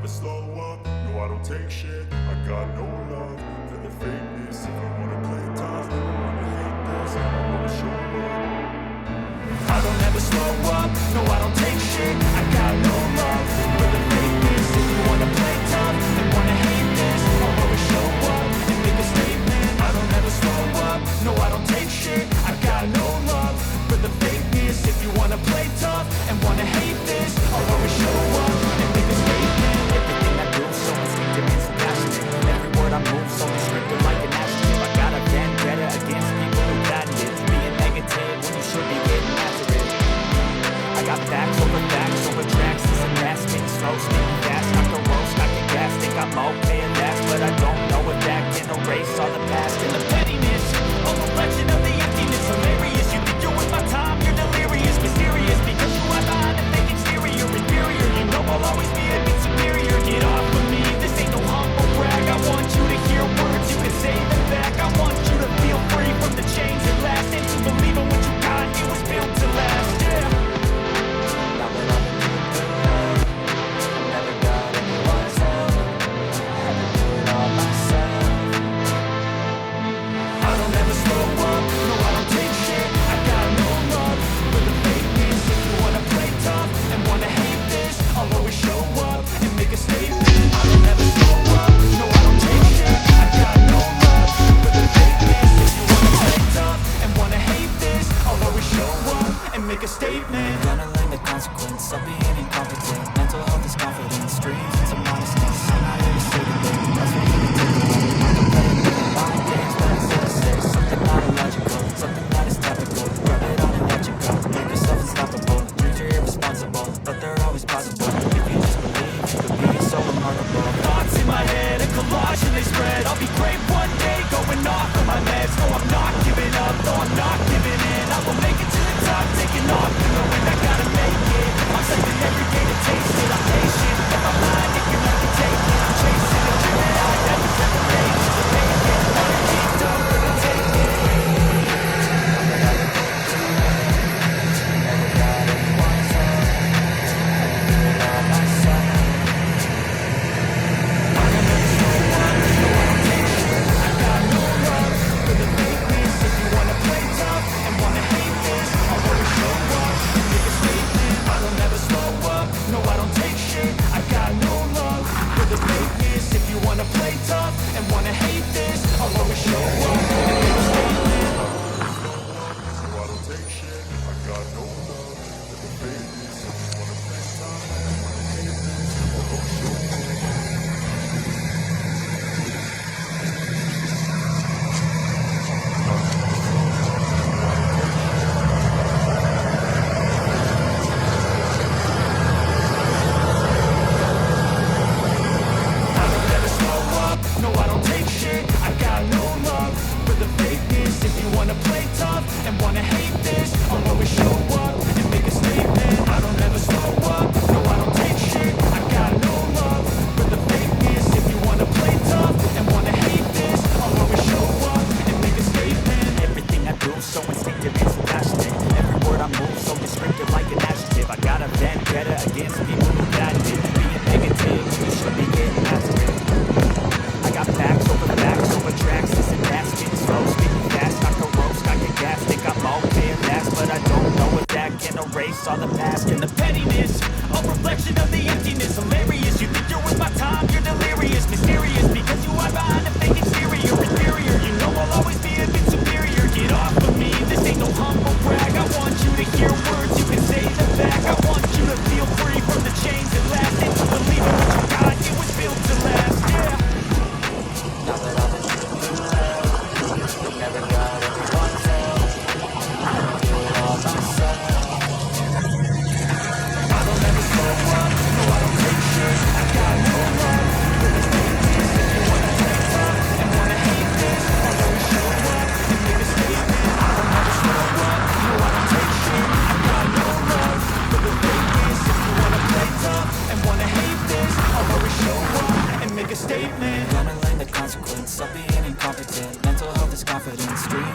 slow up, no I don't take shit. I got no love for the fakeness. If you wanna play tough, I wanna hate this, I wanna show up. I don't ever slow up, no I don't take shit. I got no love for the fakeness. If you wanna play tough and wanna hate this, I'll always show up and make a statement. I don't ever slow up, no I don't take shit. I got no love for the fakeness. If you wanna play tough and wanna hate this, I'll always show up and make a statement. Everything I do so instinctive and so passionate. Every word I move so descriptive like an adjective. I got a vendetta against people who patent it. Being negative when you should be getting after it. I got facts over tracks. This and that, spitting slow, speaking fast. Knock the roast, knock the gas. Think I'm okay at last, but I don't know if that can erase all the past. And the pettiness, a reflection of the emptiness. Hilarious, you think you're worth my time, you're delirious. Mysterious, because you are behind a fake exterior. Inferior, you know I'll always be a bit superior. Get off of me, this ain't no humble brag. I want you to hear words, you can say them back. I want you to feel free from the chains that last. And to believe in what you got, it was built to last, yeah. Now that I'm in love, I never got anyone's help. I had to do it all myself. I don't ever slow up, no I don't take shit. I got no love for the fakeness. If you wanna play tough and wanna hate this, I'll always show up and make a statement. I don't ever slow up, no I don't take shit. I got no love for the fakeness. If you wanna play tough and wanna hate this, I'll always show up and make a statement. Gonna learn the consequence of being incompetent. Mental health is confidence, dreams and some honestness. I'm not here to say the thing, that's what you can take away. I'm competitive, buying games, but instead I say something not illogical, something that is topical. Rub it on and let you go, make yourself unstoppable. Dreams are irresponsible, but they're always possible. If you just believe, you could be so remarkable. Thoughts in my head, a collage and they spread. I'll be great one day, going off of my meds. No, I'm not giving up, no, I'm not giving in. I will make it to the top, taking off, knowing I gotta make it. I'm saving every day to taste it, I'm patient. But my mind, it can never take it. I'm chasing a dream, I never separate. To make it, wanna keep going, gonna take it. Never got anyone's help. Had to do it all myself. I don't ever slow up, no I don't take shit. I got no love for the fakeness. If you wanna play tough and wanna hate this, I'll always show up and make a statement. I don't ever slow up, no I don't take shit. I got no love for the fakeness. If you wanna play tough and wanna hate this, I'll always show up and make a statement. No I don't take shit. I got no love for the fakeness. If you wanna play tough and wanna hate this, I'll always show up. I don't ever slow up, no I don't take shit. I got no love for the fakeness. If you wanna play tough and wanna hate this, I'll always show up and make a statement. I don't ever slow up, no I don't take shit. I got no love for the fakeness. If you wanna play tough and wanna hate this, I'll always show up and make a statement. Everything I do so instinctive and so passionate. Every word I move so descriptive like an adjective. I got a vendetta against people who patent it. Being negative when you should be getting after it. I got facts over tracks. This and that, spitting slow, speaking fast. Knock the roast, knock the gas. Think I'm okay at last, but I don't know if that can erase all the past. And the pettiness, a reflection of the emptiness. Hilarious, you think you're worth my time, you're delirious. Mysterious, because you are behind a fake exterior. Inferior, you know I'll always be a bit superior. Get off of me, this ain't no humble brag. I want you to hear words, you can say them back. I want you to feel free from the chains that last. And to believe in what you got, it was built to last, yeah. Now that I'm in love, never got anyone's help. I had to do it all myself. I don't ever slow up, no I don't take shit. I got no love for the fakeness. If you wanna play tough and wanna hate this, I'll always show up and make a statement. I don't ever slow up, no I don't take shit. I got no love for the fakeness. If you wanna play tough and wanna hate this, I'll always show up and make a statement. Gonna learn the consequence of being incompetent. Mental health is confidence, dreams